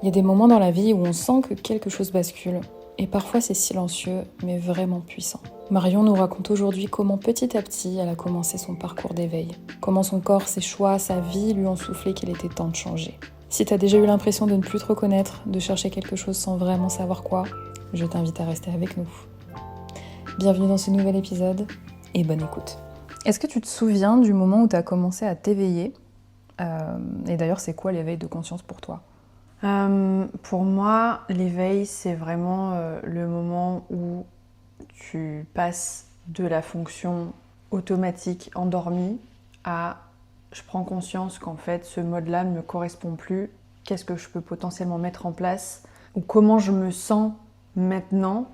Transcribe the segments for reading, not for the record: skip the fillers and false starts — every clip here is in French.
Il y a des moments dans la vie où on sent que quelque chose bascule, et parfois c'est silencieux, mais vraiment puissant. Marion nous raconte aujourd'hui comment petit à petit elle a commencé son parcours d'éveil, comment son corps, ses choix, sa vie lui ont soufflé qu'il était temps de changer. Si t'as déjà eu l'impression de ne plus te reconnaître, de chercher quelque chose sans vraiment savoir quoi, je t'invite à rester avec nous. Bienvenue dans ce nouvel épisode, et bonne écoute. Est-ce que tu te souviens du moment où tu as commencé à t'éveiller et d'ailleurs, c'est quoi l'éveil de conscience pour toi ? Pour moi, l'éveil, c'est vraiment le moment où tu passes de la fonction automatique endormie à je prends conscience qu'en fait ce mode-là ne me correspond plus, qu'est-ce que je peux potentiellement mettre en place ou comment je me sens maintenant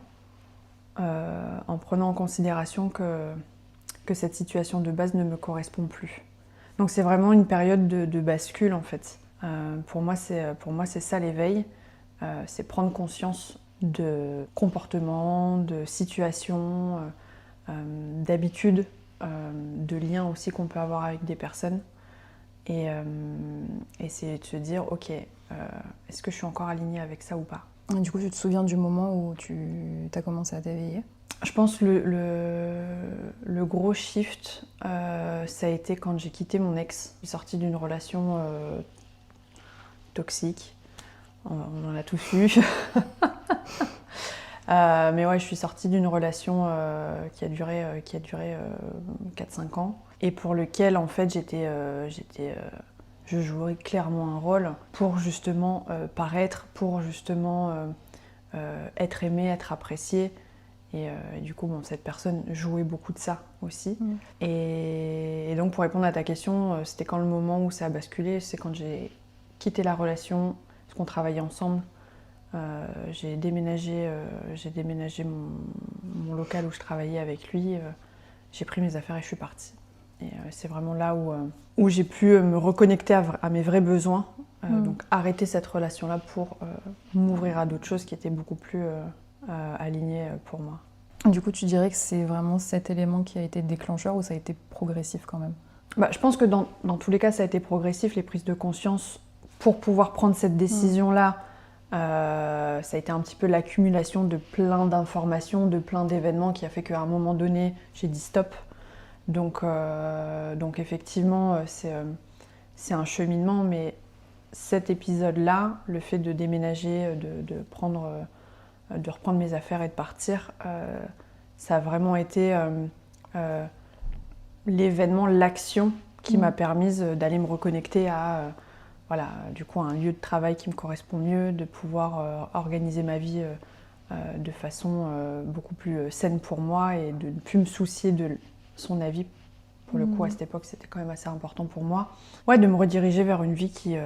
en prenant en considération que cette situation de base ne me correspond plus. Donc c'est vraiment une période de bascule en fait. Pour moi, c'est ça l'éveil, c'est prendre conscience de comportements, de situations, d'habitudes, de liens aussi qu'on peut avoir avec des personnes. Et c'est de se dire, ok, est-ce que je suis encore alignée avec ça ou pas ? Du coup, tu te souviens du moment où tu as commencé à t'éveiller ? Je pense que le gros shift, ça a été quand j'ai quitté mon ex. Je suis sortie d'une relation toxique. On en a tous eu. Mais ouais, je suis sortie d'une relation qui a duré 4-5 ans et pour lequel en fait je jouais clairement un rôle pour justement paraître, pour justement être aimée, être appréciée. Et du coup, cette personne jouait beaucoup de ça aussi. Et donc, pour répondre à ta question, c'était quand le moment où ça a basculé, c'est quand j'ai quitté la relation, parce qu'on travaillait ensemble. J'ai déménagé mon local où je travaillais avec lui. J'ai pris mes affaires et je suis partie. Et c'est vraiment là où j'ai pu me reconnecter à mes vrais besoins. Donc, arrêter cette relation-là pour m'ouvrir à d'autres choses qui étaient beaucoup plus alignées pour moi. Du coup, tu dirais que c'est vraiment cet élément qui a été déclencheur ou ça a été progressif quand même ? Je pense que dans tous les cas, ça a été progressif, les prises de conscience. Pour pouvoir prendre cette décision-là, ça a été un petit peu l'accumulation de plein d'informations, de plein d'événements qui a fait qu'à un moment donné, j'ai dit stop. Donc effectivement, c'est un cheminement, mais cet épisode-là, le fait de déménager, de reprendre mes affaires et de partir, ça a vraiment été l'événement, l'action qui m'a permise d'aller me reconnecter à du coup, un lieu de travail qui me correspond mieux, de pouvoir organiser ma vie de façon beaucoup plus saine pour moi et de ne plus me soucier de son avis. Pour le coup, à cette époque, c'était quand même assez important pour moi. Ouais, de me rediriger vers une vie qui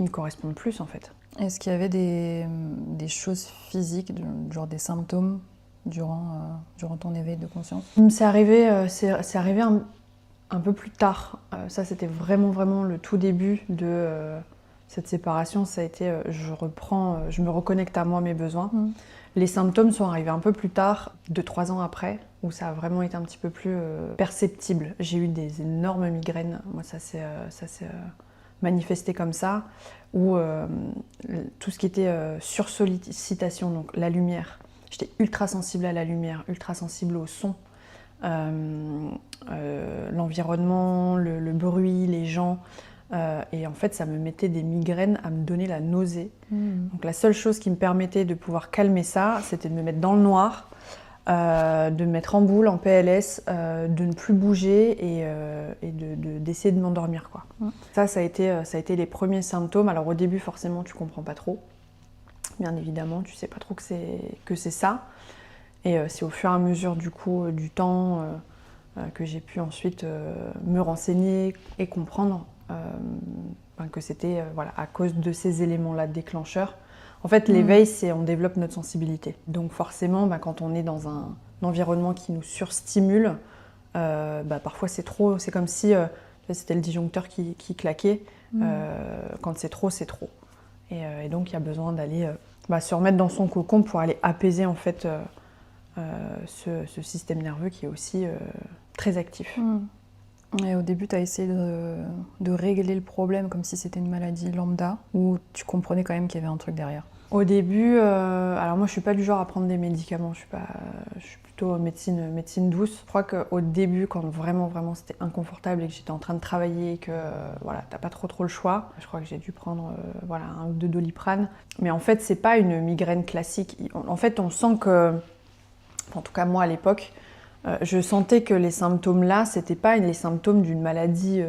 me correspond plus en fait. Est-ce qu'il y avait des choses physiques, genre des symptômes durant ton éveil de conscience ? C'est arrivé un peu plus tard. Ça, c'était vraiment le tout début de cette séparation. Ça a été, je me reconnecte à moi, mes besoins. Les symptômes sont arrivés un peu plus tard, 2-3 ans après, où ça a vraiment été un petit peu plus perceptible. J'ai eu des énormes migraines. Moi, ça s'est manifesté comme ça, où tout ce qui était sursollicitation, donc la lumière. J'étais ultra sensible à la lumière, ultra sensible au son. L'environnement, le bruit, les gens. Et en fait, ça me mettait des migraines à me donner la nausée. Donc la seule chose qui me permettait de pouvoir calmer ça, c'était de me mettre dans le noir, de me mettre en boule, en PLS, de ne plus bouger et d'essayer de m'endormir, quoi. Ça a été les premiers symptômes. Alors au début, forcément, tu comprends pas trop. Bien évidemment, tu sais pas trop que c'est ça. Et c'est au fur et à mesure du temps que j'ai pu ensuite me renseigner et comprendre que c'était à cause de ces éléments-là déclencheurs. En fait, l'éveil, c'est on développe notre sensibilité. Donc forcément, quand on est dans un environnement qui nous surstimule, parfois c'est trop. C'est comme si c'était le disjoncteur qui claquait. Quand c'est trop, c'est trop. Et donc il y a besoin d'aller se remettre dans son cocon pour aller apaiser en fait ce système nerveux qui est aussi très actif. Et au début, tu as essayé de régler le problème comme si c'était une maladie lambda, ou tu comprenais quand même qu'il y avait un truc derrière? Au début, alors moi je suis pas du genre à prendre des médicaments, je suis plutôt médecine douce. Je crois qu'au début, quand vraiment c'était inconfortable et que j'étais en train de travailler et que voilà, t'as pas trop le choix, je crois que j'ai dû prendre voilà, 1 ou 2 Doliprane. Mais en fait, c'est pas une migraine classique. En fait, on sent que, en tout cas moi à l'époque, je sentais que les symptômes là, c'était pas les symptômes d'une maladie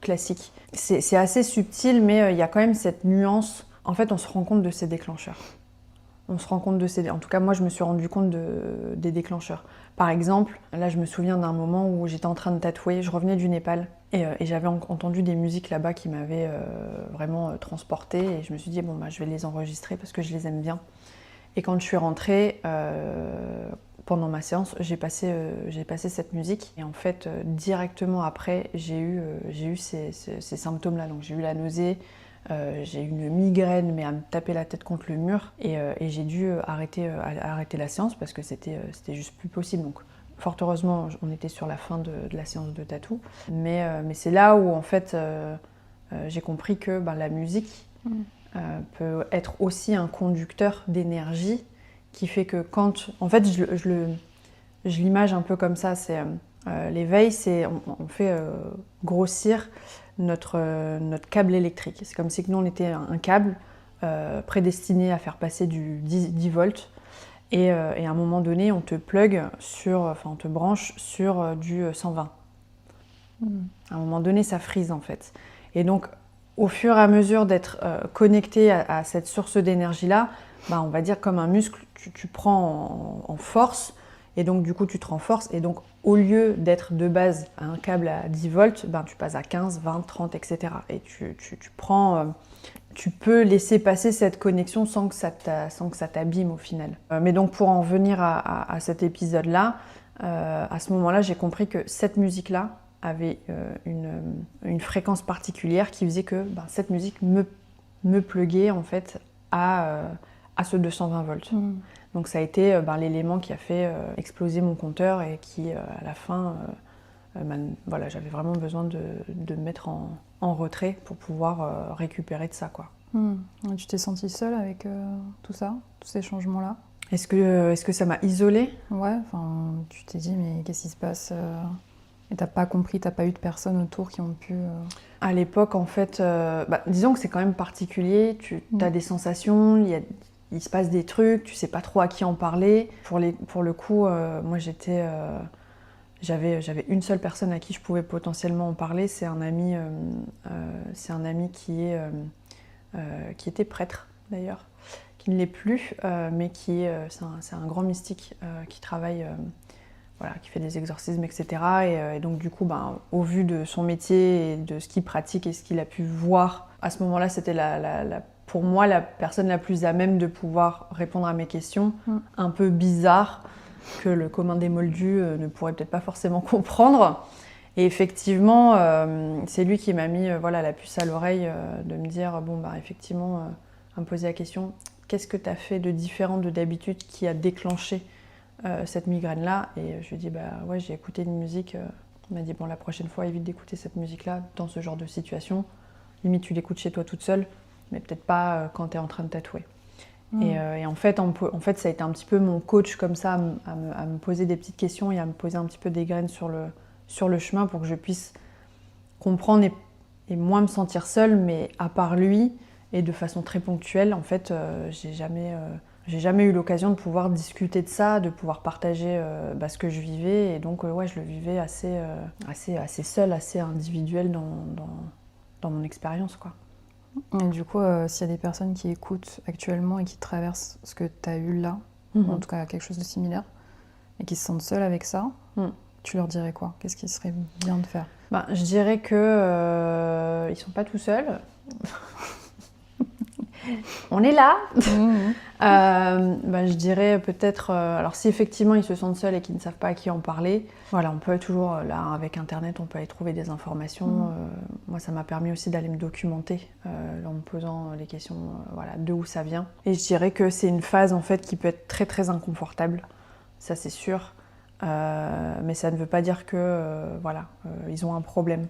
classique. C'est assez subtil, mais il y a quand même cette nuance. En fait, on se rend compte de ces déclencheurs. On se rend compte de ces... En tout cas, moi, je me suis rendu compte des déclencheurs. Par exemple, là, je me souviens d'un moment où j'étais en train de tatouer, je revenais du Népal, et j'avais entendu des musiques là-bas qui m'avaient vraiment transportée, et je me suis dit, bon, bah, je vais les enregistrer parce que je les aime bien. Et quand je suis rentrée, pendant ma séance, j'ai passé cette musique. Et en fait, directement après, j'ai eu ces symptômes-là. Donc j'ai eu la nausée, j'ai eu une migraine, mais à me taper la tête contre le mur. Et j'ai dû arrêter la séance parce que c'était juste plus possible. Donc fort heureusement, on était sur la fin de la séance de tatou. Mais c'est là où, en fait, j'ai compris que la musique peut être aussi un conducteur d'énergie qui fait que quand... En fait, je l'image un peu comme ça, c'est l'éveil, c'est on fait grossir notre câble électrique. C'est comme si nous, on était un câble prédestiné à faire passer du 10 volts. Et à un moment donné, on te on te branche sur du 120. À un moment donné, ça frise en fait. Et donc, au fur et à mesure d'être connecté à cette source d'énergie-là, on va dire comme un muscle, tu prends en force, et donc du coup tu te renforces, et donc au lieu d'être de base à un câble à 10 volts, tu passes à 15, 20, 30, etc. Et tu peux laisser passer cette connexion sans que ça t'abîme au final. Mais donc pour en revenir à cet épisode-là, à ce moment-là, j'ai compris que cette musique-là avait une fréquence particulière qui faisait que cette musique me pluguait en fait à ce 220 volts. Donc ça a été l'élément qui a fait exploser mon compteur et qui à la fin, voilà, j'avais vraiment besoin de me mettre en retrait pour pouvoir récupérer de ça, quoi. Tu t'es sentie seule avec tout ça, tous ces changements-là? Est-ce que ça m'a isolée? Ouais, enfin, tu t'es dit, mais qu'est-ce qui se passe? Et t'as pas compris, t'as pas eu de personnes autour qui ont pu... À l'époque, en fait, disons que c'est quand même particulier, tu as des sensations, il se passe des trucs, tu sais pas trop à qui en parler. Pour le coup, moi j'avais une seule personne à qui je pouvais potentiellement en parler, c'est un ami qui était prêtre d'ailleurs, qui ne l'est plus, mais c'est un grand mystique qui travaille... Voilà, qui fait des exorcismes, etc. Et donc du coup, au vu de son métier et de ce qu'il pratique et ce qu'il a pu voir, à ce moment-là, c'était pour moi la personne la plus à même de pouvoir répondre à mes questions, un peu bizarres, que le commun des moldus ne pourrait peut-être pas forcément comprendre. Et effectivement, c'est lui qui m'a mis la puce à l'oreille de me dire, effectivement, à me poser la question, qu'est-ce que tu as fait de différent de d'habitude qui a déclenché cette migraine-là? Et je lui ai dit, ouais, j'ai écouté une musique. Il m'a dit, la prochaine fois, évite d'écouter cette musique-là dans ce genre de situation. Limite, tu l'écoutes chez toi toute seule, mais peut-être pas quand tu es en train de tatouer. Et en fait, ça a été un petit peu mon coach comme ça, à me poser des petites questions et à me poser un petit peu des graines sur le chemin pour que je puisse comprendre et moins me sentir seule, mais à part lui, et de façon très ponctuelle, en fait, j'ai jamais eu l'occasion de pouvoir discuter de ça, de pouvoir partager ce que je vivais. Et donc, ouais, je le vivais assez seul, assez individuel dans mon expérience, quoi. Et du coup, s'il y a des personnes qui écoutent actuellement et qui traversent ce que tu as eu là, ou en tout cas quelque chose de similaire, et qui se sentent seules avec ça, tu leur dirais quoi? Qu'est-ce qui serait bien de faire? Je dirais que ils sont pas tout seuls. On est là. Je dirais peut-être... alors si effectivement ils se sentent seuls et qu'ils ne savent pas à qui en parler, voilà, on peut toujours, là avec internet, on peut aller trouver des informations. Moi ça m'a permis aussi d'aller me documenter en me posant les questions de où ça vient. Et je dirais que c'est une phase en fait qui peut être très très inconfortable, ça c'est sûr. mais ça ne veut pas dire que ils ont un problème.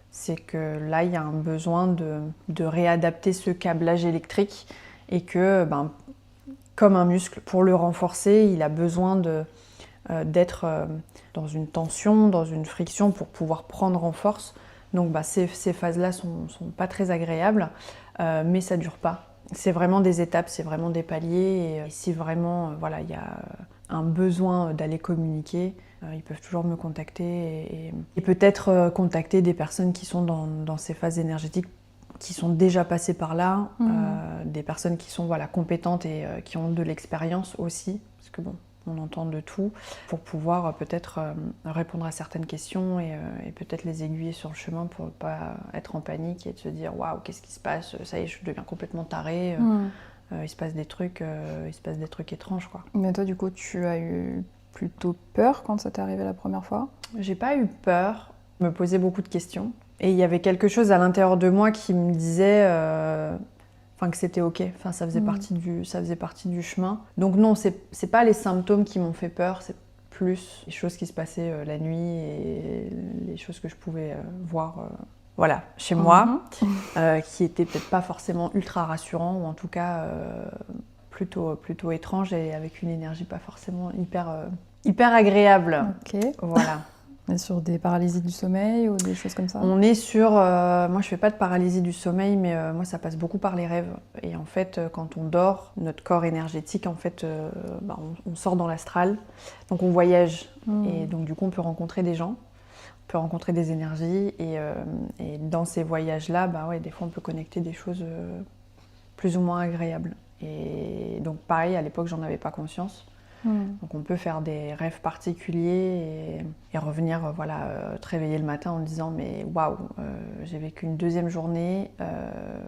C'est que là, il y a un besoin de réadapter ce câblage électrique et que, comme un muscle, pour le renforcer, il a besoin d'être dans une tension, dans une friction pour pouvoir prendre en force. Donc ces phases-là sont pas très agréables, mais ça dure pas. C'est vraiment des étapes, c'est vraiment des paliers. Et si vraiment il y a un besoin d'aller communiquer, ils peuvent toujours me contacter et peut-être contacter des personnes qui sont dans ces phases énergétiques, qui sont déjà passées par là, des personnes qui sont compétentes et qui ont de l'expérience aussi, parce que on entend de tout, pour pouvoir peut-être répondre à certaines questions et peut-être les aiguiller sur le chemin pour ne pas être en panique et de se dire « Waouh, qu'est-ce qui se passe? Ça y est, je deviens complètement tarée. Il se passe des trucs étranges. » quoi. Mais toi, du coup, tu as eu plutôt peur quand ça t'est arrivé la première fois? J'ai pas eu peur, je me posais beaucoup de questions. Et il y avait quelque chose à l'intérieur de moi qui me disait que c'était ok, ça faisait partie du chemin. Donc non, c'est pas les symptômes qui m'ont fait peur, c'est plus les choses qui se passaient la nuit et les choses que je pouvais voir chez moi, qui étaient peut-être pas forcément ultra rassurants, ou en tout cas plutôt étranges et avec une énergie pas forcément hyper agréable. Ok. Voilà. Et sur des paralysies du sommeil ou des choses comme ça? On est sur... moi, je fais pas de paralysie du sommeil, mais moi, ça passe beaucoup par les rêves. Et en fait, quand on dort, notre corps énergétique, en fait, on sort dans l'astral. Donc, on voyage. Et donc, du coup, on peut rencontrer des gens, on peut rencontrer des énergies. Et dans ces voyages-là, des fois, on peut connecter des choses plus ou moins agréables. Et donc, pareil, à l'époque, j'en avais pas conscience. Donc on peut faire des rêves particuliers et revenir te réveiller le matin en disant mais waouh, j'ai vécu une deuxième journée,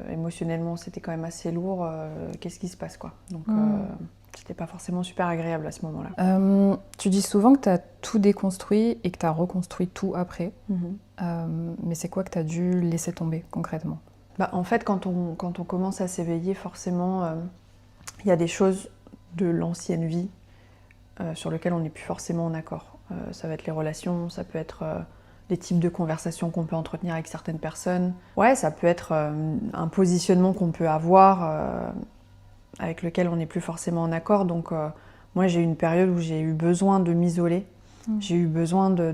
émotionnellement c'était quand même assez lourd, qu'est-ce qui se passe quoi. Donc c'était pas forcément super agréable à ce moment-là. Tu dis souvent que tu as tout déconstruit et que tu as reconstruit tout après. Mais c'est quoi que tu as dû laisser tomber concrètement? En fait quand on commence à s'éveiller, forcément il y a des choses de l'ancienne vie sur lequel on n'est plus forcément en accord. Ça va être les relations, ça peut être les types de conversations qu'on peut entretenir avec certaines personnes. Ouais, ça peut être un positionnement qu'on peut avoir avec lequel on n'est plus forcément en accord. Donc moi j'ai eu une période où j'ai eu besoin de m'isoler. J'ai eu besoin de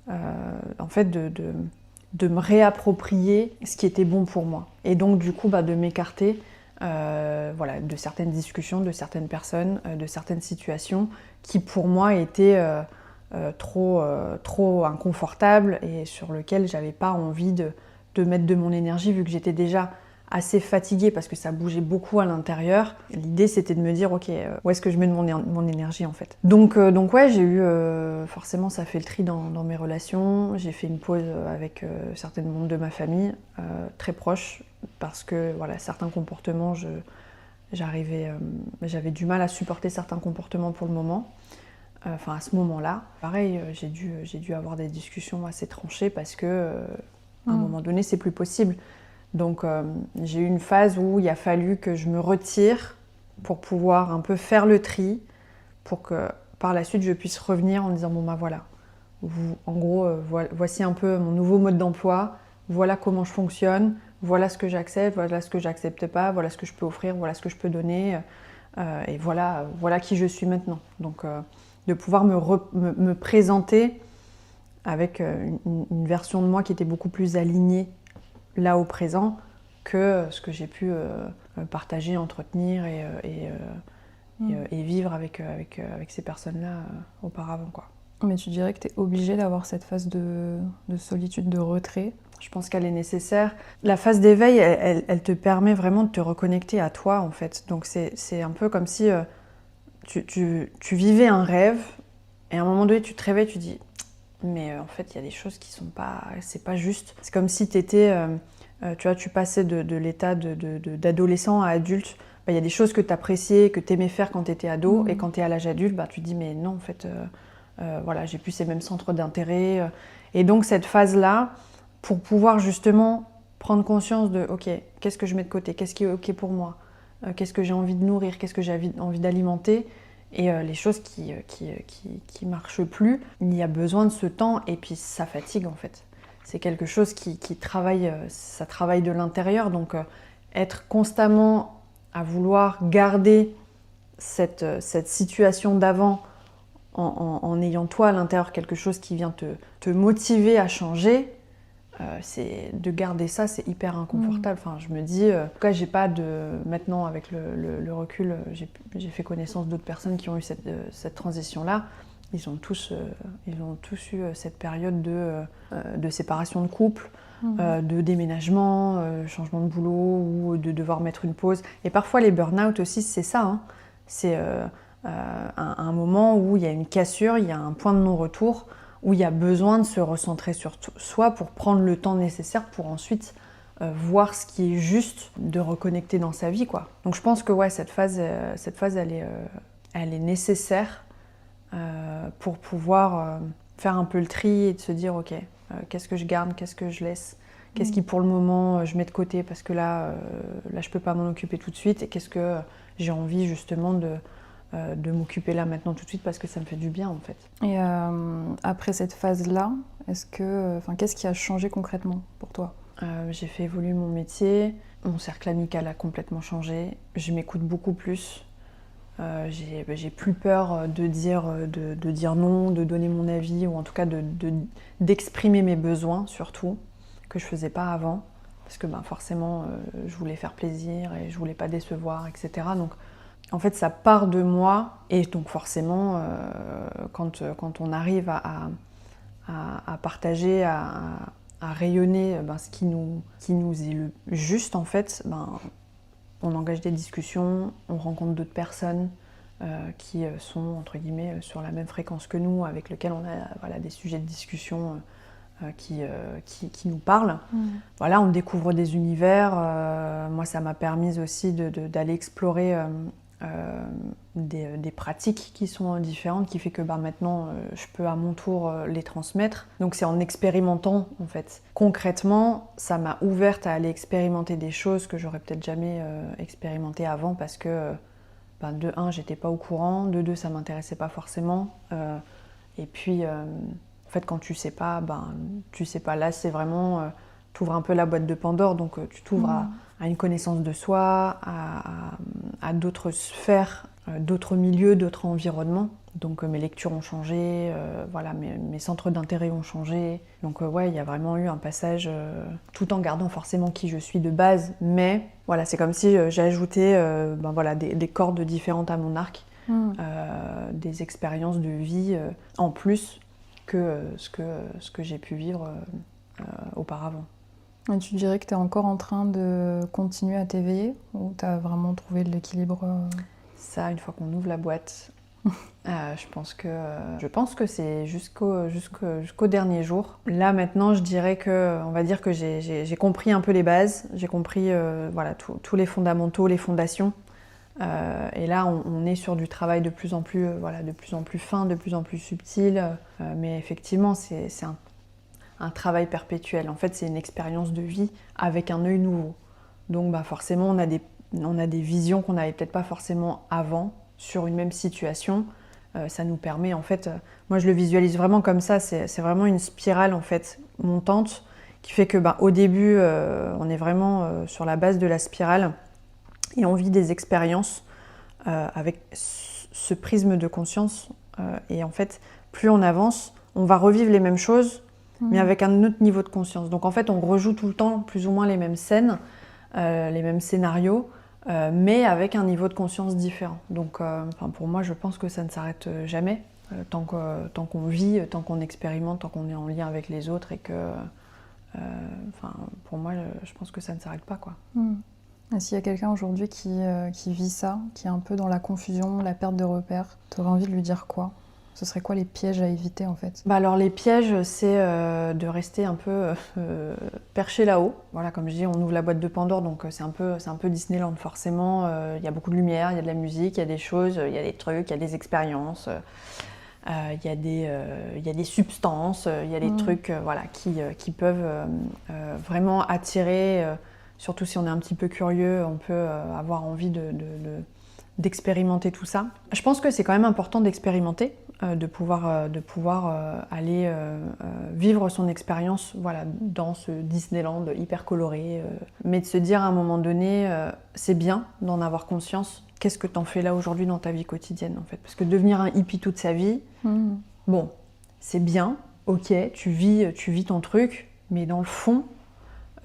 me réapproprier ce qui était bon pour moi. Et donc du coup de m'écarter de certaines discussions, de certaines personnes, de certaines situations qui pour moi étaient trop inconfortables et sur lesquelles j'avais pas envie de mettre de mon énergie vu que j'étais déjà assez fatiguée parce que ça bougeait beaucoup à l'intérieur. L'idée c'était de me dire ok, où est-ce que je mets mon énergie en fait. Donc ouais, j'ai eu forcément ça fait le tri dans mes relations. J'ai fait une pause avec certains membres de ma famille très proches parce que certains comportements j'avais du mal à supporter certains comportements pour le moment. À ce moment-là. Pareil, j'ai dû avoir des discussions assez tranchées parce que à un moment donné c'est plus possible. Donc j'ai eu une phase où il a fallu que je me retire pour pouvoir un peu faire le tri, pour que par la suite je puisse revenir en disant en gros voici un peu mon nouveau mode d'emploi, voilà comment je fonctionne, voilà ce que j'accepte, voilà ce que j'accepte pas, voilà ce que je peux offrir, voilà ce que je peux donner, et voilà qui je suis maintenant. Donc de pouvoir me présenter avec une version de moi qui était beaucoup plus alignée là au présent que ce que j'ai pu partager, entretenir et vivre avec ces personnes-là auparavant, quoi. Mais tu dirais que tu es obligée d'avoir cette phase de solitude, de retrait? Je pense qu'elle est nécessaire. La phase d'éveil, elle te permet vraiment de te reconnecter à toi, en fait. Donc c'est un peu comme si tu vivais un rêve et à un moment donné, tu te réveilles, tu dis mais en fait, il y a des choses qui sont pas... C'est pas juste. C'est comme si t'étais... tu passais de l'état d'adolescent à adulte. Il y a des choses que tu appréciais, que tu aimais faire quand tu étais ado, et quand tu es à l'âge adulte, tu te dis mais non, en fait, j'ai plus ces mêmes centres d'intérêt. Et donc cette phase-là, pour pouvoir justement prendre conscience de ok, qu'est-ce que je mets de côté, qu'est-ce qui est ok pour moi, qu'est-ce que j'ai envie de nourrir, qu'est-ce que j'ai envie d'alimenter, Et les choses qui marchent plus, il y a besoin de ce temps et puis ça fatigue en fait. C'est quelque chose qui travaille, ça travaille de l'intérieur, donc être constamment à vouloir garder cette situation d'avant en ayant toi à l'intérieur quelque chose qui vient te motiver à changer, c'est de garder ça, c'est hyper inconfortable. Enfin, je me dis, en tout cas, j'ai pas de. Maintenant, avec le recul, j'ai fait connaissance d'autres personnes qui ont eu cette transition-là. Ils ont tous eu cette période de séparation de couple, de déménagement, changement de boulot ou de devoir mettre une pause. Et parfois, les burn-out aussi, c'est ça. Hein. C'est un moment où il y a une cassure, il y a un point de non-retour, où il y a besoin de se recentrer sur soi pour prendre le temps nécessaire pour ensuite voir ce qui est juste, de reconnecter dans sa vie, quoi. Donc je pense que ouais, cette phase elle est nécessaire pour pouvoir faire un peu le tri et de se dire ok, qu'est-ce que je garde, qu'est-ce que je laisse, qu'est-ce qui pour le moment je mets de côté parce que là je peux pas m'en occuper tout de suite, et qu'est-ce que j'ai envie justement de m'occuper là maintenant tout de suite parce que ça me fait du bien en fait. Et après cette phase-là, qu'est-ce qui a changé concrètement pour toi ? J'ai fait évoluer mon métier, mon cercle amical a complètement changé, je m'écoute beaucoup plus, j'ai plus peur de dire non, de donner mon avis, ou en tout cas d'exprimer mes besoins surtout, que je faisais pas avant, parce que forcément je voulais faire plaisir et je voulais pas décevoir, etc. Donc en fait, ça part de moi, et donc forcément, quand on arrive à partager, à rayonner ce qui nous est le juste, en fait, on engage des discussions, on rencontre d'autres personnes qui sont, entre guillemets, sur la même fréquence que nous, avec lesquelles on a des sujets de discussion qui nous parlent. Voilà, on découvre des univers. Moi, ça m'a permis aussi d'aller explorer des pratiques qui sont différentes, qui fait que maintenant je peux à mon tour les transmettre. Donc c'est en expérimentant en fait. Concrètement, ça m'a ouverte à aller expérimenter des choses que j'aurais peut-être jamais expérimentées avant, parce que de un, j'étais pas au courant, de deux, ça m'intéressait pas forcément, et puis en fait quand tu sais pas, tu sais pas. Là c'est vraiment t'ouvres un peu la boîte de Pandore, donc tu t'ouvres à une connaissance de soi, à d'autres sphères, d'autres milieux, d'autres environnements. Donc mes lectures ont changé, voilà, mes centres d'intérêt ont changé. Donc ouais, il y a vraiment eu un passage, tout en gardant forcément qui je suis de base, mais voilà, c'est comme si j'ai ajouté des cordes différentes à mon arc, des expériences de vie en plus que ce que j'ai pu vivre auparavant. Et tu dirais que tu es encore en train de continuer à t'éveiller, ou tu as vraiment trouvé de l'équilibre Ça, une fois qu'on ouvre la boîte, je pense que c'est jusqu'au dernier jour. Là, maintenant, on va dire que j'ai compris un peu les bases, j'ai compris tous les fondamentaux, les fondations. Et là, on est sur du travail de plus en plus fin, de plus en plus subtil. Mais effectivement, c'est un travail perpétuel. En fait, c'est une expérience de vie avec un œil nouveau. Donc forcément, on a des visions qu'on n'avait peut-être pas forcément avant sur une même situation. Ça nous permet, en fait, moi je le visualise vraiment comme ça, c'est vraiment une spirale en fait montante qui fait que au début, on est vraiment sur la base de la spirale et on vit des expériences avec ce prisme de conscience. Et en fait, plus on avance, on va revivre les mêmes choses, mais avec un autre niveau de conscience. Donc en fait, on rejoue tout le temps plus ou moins les mêmes scènes, les mêmes scénarios, mais avec un niveau de conscience différent. Donc pour moi, je pense que ça ne s'arrête jamais, tant qu'on vit, tant qu'on expérimente, tant qu'on est en lien avec les autres, et que pour moi, je pense que ça ne s'arrête pas, quoi. Et s'il y a quelqu'un aujourd'hui qui vit ça, qui est un peu dans la confusion, la perte de repères, tu aurais envie de lui dire quoi ? Ce serait quoi les pièges à éviter en fait ? Alors les pièges, c'est de rester un peu perché là-haut. Voilà, comme je dis, on ouvre la boîte de Pandore, donc c'est un peu Disneyland forcément. Il y a beaucoup de lumière, il y a de la musique, il y a des choses, il y a des trucs, il y a des expériences, il y a des substances, il y a des trucs qui peuvent vraiment attirer. Surtout si on est un petit peu curieux, on peut avoir envie d'expérimenter tout ça. Je pense que c'est quand même important d'expérimenter, de pouvoir aller vivre son expérience voilà, dans ce Disneyland hyper coloré. Mais de se dire à un moment donné, c'est bien d'en avoir conscience. Qu'est-ce que t'en fais là aujourd'hui dans ta vie quotidienne en fait? Parce que devenir un hippie toute sa vie, bon, c'est bien, ok, tu vis ton truc, mais dans le fond,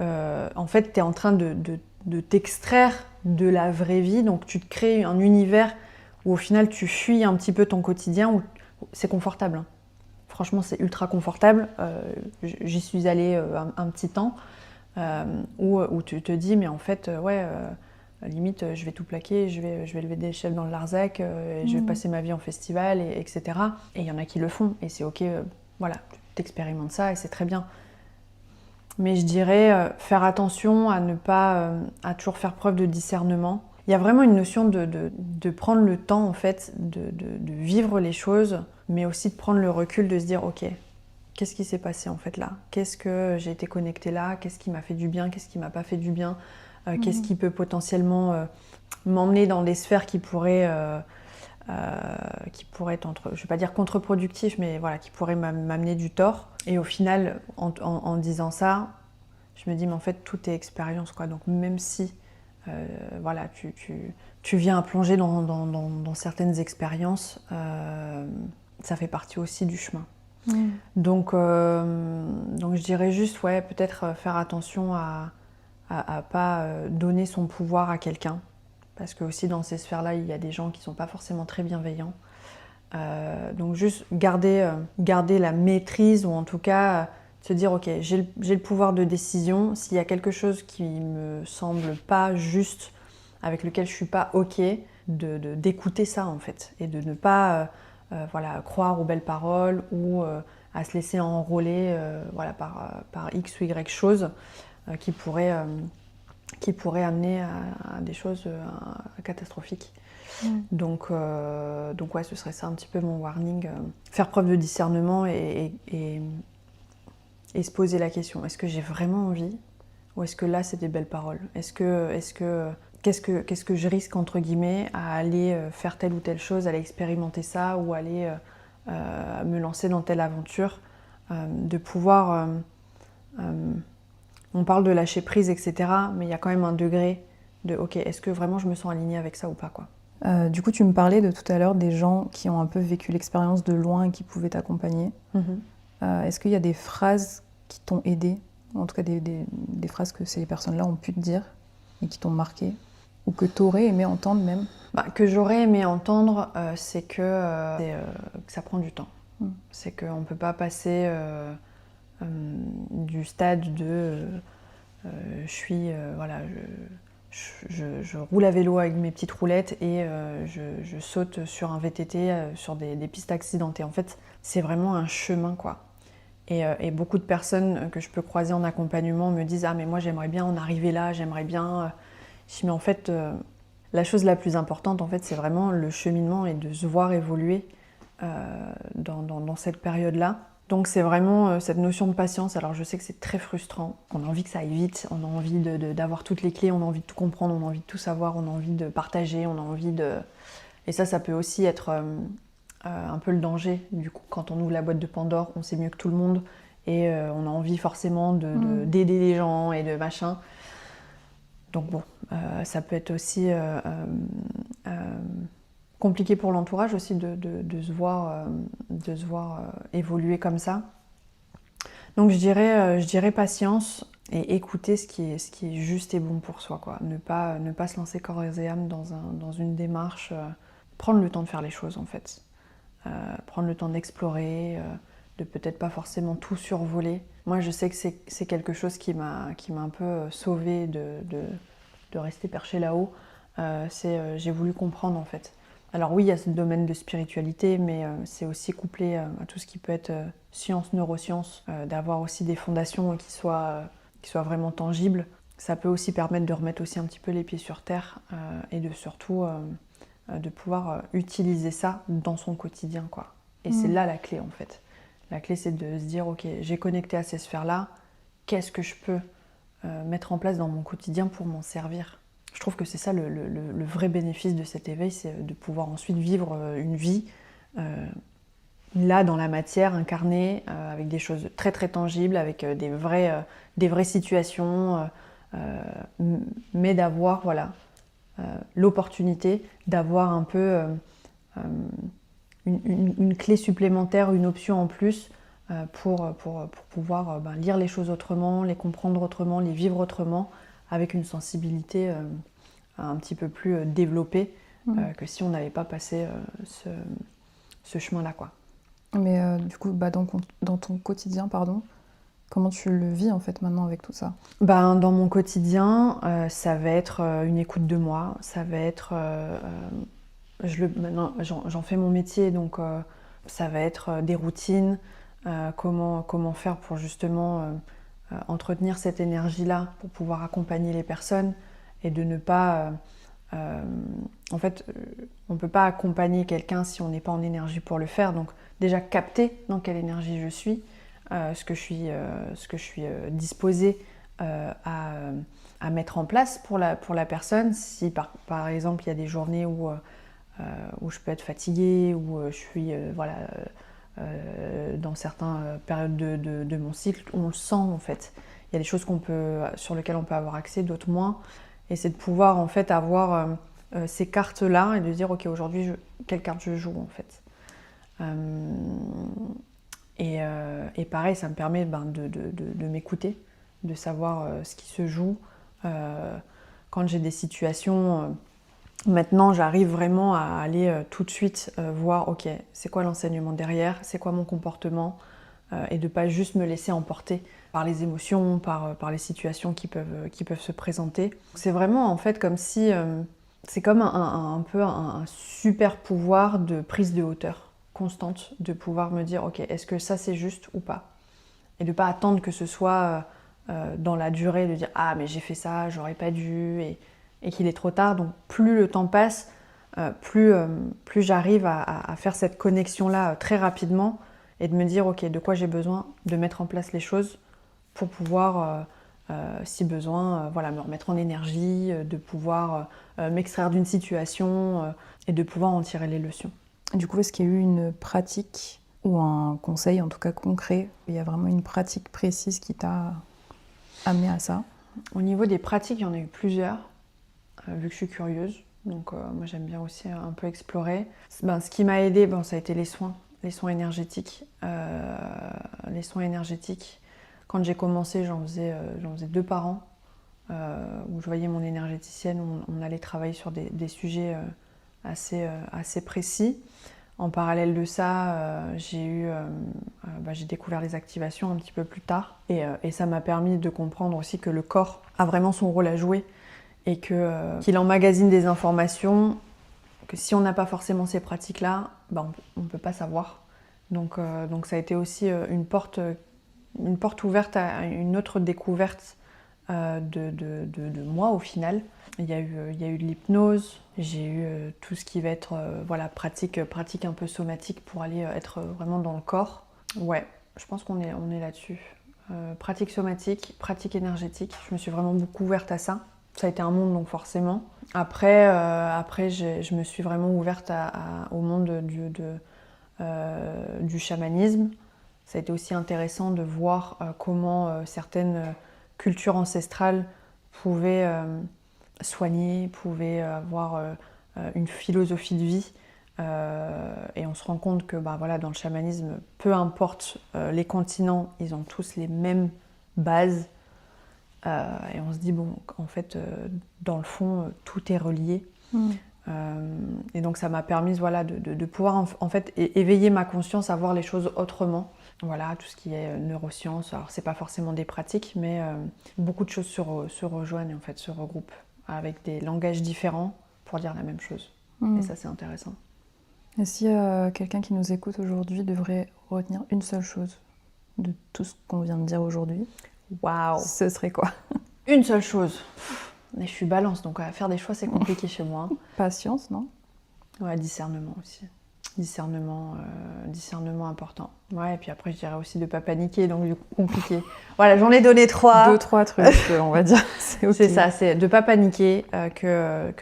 en fait, t'es en train de t'extraire de la vraie vie, donc tu te crées un univers où au final tu fuis un petit peu ton quotidien, où c'est confortable. Hein. Franchement, c'est ultra confortable. J'y suis allée un petit temps, où tu te dis, mais en fait, limite, je vais tout plaquer, je vais lever des échelles dans le Larzac, je vais passer ma vie en festival, etc. Et il y en a qui le font, et c'est ok, voilà, tu t'expérimentes ça, et c'est très bien. Mais je dirais faire attention à ne pas à toujours faire preuve de discernement. Il y a vraiment une notion de prendre le temps en fait, de vivre les choses, mais aussi de prendre le recul, de se dire ok, qu'est-ce qui s'est passé en fait là? Qu'est-ce que j'ai été connectée là? Qu'est-ce qui m'a fait du bien? Qu'est-ce qui m'a pas fait du bien? Qu'est-ce qui peut potentiellement m'emmener dans des sphères qui pourraient être, je vais pas dire contre-productif, mais voilà, qui pourraient m'amener du tort. Et au final, en disant ça, je me dis, mais en fait, tout est expérience, quoi. Donc même si, voilà, tu viens à plonger dans certaines expériences, ça fait partie aussi du chemin. Donc je dirais juste, ouais, peut-être faire attention à pas donner son pouvoir à quelqu'un. Parce que aussi dans ces sphères-là, il y a des gens qui ne sont pas forcément très bienveillants. Donc juste garder la maîtrise, ou en tout cas se dire ok, j'ai le pouvoir de décision. S'il y a quelque chose qui me semble pas juste, avec lequel je suis pas ok, d'écouter ça en fait, et de ne pas voilà, croire aux belles paroles ou à se laisser enrôler voilà, par X ou Y choses qui pourraient amener à des choses catastrophiques. Donc ouais, ce serait ça un petit peu mon warning. Faire preuve de discernement et se poser la question, est-ce que j'ai vraiment envie, ou est-ce que là c'est des belles paroles? Qu'est-ce que je risque entre guillemets à aller faire telle ou telle chose, à aller expérimenter ça, ou aller me lancer dans telle aventure, de pouvoir on parle de lâcher prise, etc. Mais il y a quand même un degré de ok, est-ce que vraiment je me sens alignée avec ça ou pas, quoi. Du coup, tu me parlais de tout à l'heure des gens qui ont un peu vécu l'expérience de loin et qui pouvaient t'accompagner. Est-ce qu'il y a des phrases qui t'ont aidé, en tout cas des phrases que ces personnes-là ont pu te dire et qui t'ont marqué, ou que tu aurais aimé entendre même? Que j'aurais aimé entendre, c'est que ça prend du temps. C'est qu'on ne peut pas passer du stade de je suis voilà, je roule à vélo avec mes petites roulettes et je saute sur un VTT sur des pistes accidentées. En fait, c'est vraiment un chemin, quoi. Et beaucoup de personnes que je peux croiser en accompagnement me disent « Ah, mais moi, j'aimerais bien en arriver là, j'aimerais bien... » Je dis « Mais en fait, la chose la plus importante, en fait, c'est vraiment le cheminement et de se voir évoluer dans cette période-là. » Donc c'est vraiment cette notion de patience. Alors je sais que c'est très frustrant, on a envie que ça aille vite, on a envie d'avoir toutes les clés, on a envie de tout comprendre, on a envie de tout savoir, on a envie de partager, on a envie de... Et ça peut aussi être un peu le danger. Du coup, quand on ouvre la boîte de Pandore, on sait mieux que tout le monde et on a envie forcément d'aider les gens et de machin. Donc bon, ça peut être aussi... compliqué pour l'entourage aussi de se voir évoluer comme ça. Donc je dirais patience et écouter ce qui est juste et bon pour soi, quoi. Ne pas se lancer corps et âme dans une démarche, prendre le temps de faire les choses en fait. Prendre le temps d'explorer, de peut-être pas forcément tout survoler. Moi je sais que c'est quelque chose qui m'a un peu sauvée de rester perché là-haut. J'ai voulu comprendre en fait. Alors oui, il y a ce domaine de spiritualité, mais c'est aussi couplé à tout ce qui peut être science, neurosciences, d'avoir aussi des fondations qui soient vraiment tangibles. Ça peut aussi permettre de remettre aussi un petit peu les pieds sur terre et de surtout de pouvoir utiliser ça dans son quotidien, quoi. Et c'est là la clé en fait. La clé, c'est de se dire, ok, j'ai connecté à ces sphères-là, qu'est-ce que je peux mettre en place dans mon quotidien pour m'en servir? Je trouve que c'est ça le vrai bénéfice de cet éveil, c'est de pouvoir ensuite vivre une vie là dans la matière, incarnée, avec des choses très très tangibles, avec des vraies situations, mais d'avoir l'opportunité d'avoir un peu une clé supplémentaire, une option en plus pour pouvoir lire les choses autrement, les comprendre autrement, les vivre autrement, avec une sensibilité un petit peu plus développée que si on n'avait pas passé ce chemin-là, quoi. Mais du coup, dans ton quotidien, comment tu le vis en fait maintenant avec tout ça? Dans mon quotidien, ça va être une écoute de moi, ça va être... maintenant, j'en fais mon métier, donc ça va être des routines, comment faire pour justement entretenir cette énergie-là, pour pouvoir accompagner les personnes et de ne pas... en fait, on ne peut pas accompagner quelqu'un si on n'est pas en énergie pour le faire. Donc déjà capter dans quelle énergie je suis, ce que je suis disposée à mettre en place pour la personne. Si par exemple il y a des journées où je peux être fatiguée, où je suis dans certaines périodes de mon cycle, on le sent en fait. Il y a des choses sur lesquelles on peut avoir accès, d'autres moins. Et c'est de pouvoir en fait avoir ces cartes-là et de dire ok, aujourd'hui quelle carte je joue en fait. Et pareil, ça me permet de m'écouter, de savoir ce qui se joue. Quand j'ai des situations, maintenant j'arrive vraiment à aller tout de suite voir ok, c'est quoi l'enseignement derrière, c'est quoi mon comportement, et de pas juste me laisser emporter par les émotions, par les situations qui peuvent se présenter. C'est vraiment en fait comme si c'est comme un peu un super pouvoir de prise de hauteur constante, de pouvoir me dire ok, est-ce que ça c'est juste ou pas, et de pas attendre que ce soit dans la durée, de dire ah mais j'ai fait ça, j'aurais pas dû, et qu'il est trop tard. Donc plus le temps passe, plus j'arrive à faire cette connexion là très rapidement et de me dire ok, de quoi j'ai besoin, de mettre en place les choses pour pouvoir si besoin me remettre en énergie, de pouvoir m'extraire d'une situation et de pouvoir en tirer les leçons. Du coup, est-ce qu'il y a eu une pratique ou un conseil, en tout cas concret, il y a vraiment une pratique précise qui t'a amené à ça? Au niveau des pratiques, il y en a eu plusieurs, vu que je suis curieuse. Donc moi j'aime bien aussi un peu explorer. Ce qui m'a aidée, ça a été les soins énergétiques. Les soins énergétiques, quand j'ai commencé, j'en faisais 2 par an, où je voyais mon énergéticienne, on allait travailler sur des sujets assez précis. En parallèle de ça, j'ai découvert les activations un petit peu plus tard, et ça m'a permis de comprendre aussi que le corps a vraiment son rôle à jouer, et qu'il emmagasine des informations que si on n'a pas forcément ces pratiques-là, on ne peut pas savoir. Donc ça a été aussi une porte ouverte à une autre découverte de moi au final. Il y a eu de l'hypnose, j'ai eu tout ce qui va être pratique un peu somatique pour aller être vraiment dans le corps. Ouais, je pense qu'on est là-dessus. Pratique somatique, pratique énergétique, je me suis vraiment beaucoup ouverte à ça. Ça a été un monde, donc forcément. Après je me suis vraiment ouverte au monde du chamanisme. Ça a été aussi intéressant de voir comment certaines cultures ancestrales pouvaient soigner, pouvaient avoir une philosophie de vie. Et on se rend compte que dans le chamanisme, peu importe les continents, ils ont tous les mêmes bases. Et on se dit, en fait, dans le fond, tout est relié. Et donc ça m'a permis de pouvoir en fait éveiller ma conscience à voir les choses autrement. Voilà, tout ce qui est neurosciences, alors c'est pas forcément des pratiques, mais beaucoup de choses se rejoignent et en fait se regroupent avec des langages différents pour dire la même chose. Et ça c'est intéressant. Et si quelqu'un qui nous écoute aujourd'hui devrait retenir une seule chose de tout ce qu'on vient de dire aujourd'hui, waouh, ce serait quoi? Une seule chose. Mais je suis balance, donc faire des choix c'est compliqué chez moi. Patience, non? Ouais, discernement aussi. Discernement important. Ouais, et puis après je dirais aussi de ne pas paniquer, donc du coup compliqué. Voilà, j'en ai donné 3. 2-3 trucs, on va dire. Ok. C'est ça, c'est de pas paniquer, que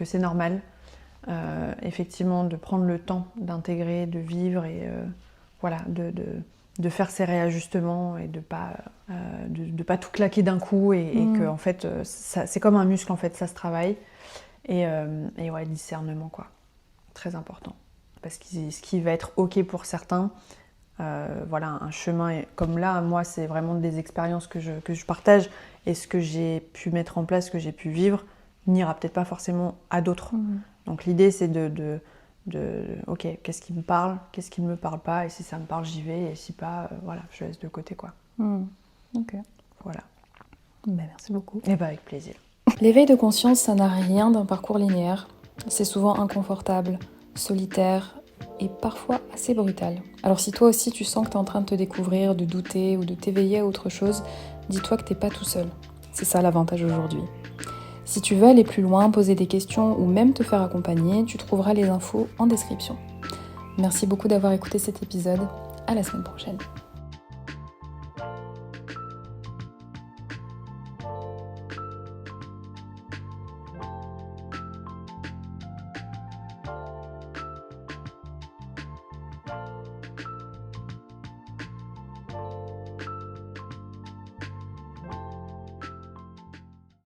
c'est normal. Effectivement, de prendre le temps d'intégrer, de vivre et voilà, de faire ses réajustements et de pas tout claquer d'un coup et que en fait, c'est comme un muscle en fait, ça se travaille. Et ouais, discernement quoi, très important. Parce que ce qui va être ok pour certains, voilà, un chemin comme là, moi c'est vraiment des expériences que je partage et ce que j'ai pu mettre en place, ce que j'ai pu vivre, n'ira peut-être pas forcément à d'autres. Donc l'idée c'est ok, qu'est-ce qui me parle, qu'est-ce qui ne me parle pas, et si ça me parle j'y vais, et si pas, voilà, je laisse de côté quoi. Ok. Voilà. Ben, merci beaucoup. Et bah avec plaisir. L'éveil de conscience, ça n'a rien d'un parcours linéaire. C'est souvent inconfortable, solitaire et parfois assez brutal. Alors si toi aussi tu sens que tu es en train de te découvrir, de douter ou de t'éveiller à autre chose, dis-toi que t'es pas tout seul. C'est ça l'avantage aujourd'hui. Si tu veux aller plus loin, poser des questions ou même te faire accompagner, tu trouveras les infos en description. Merci beaucoup d'avoir écouté cet épisode. À la semaine prochaine.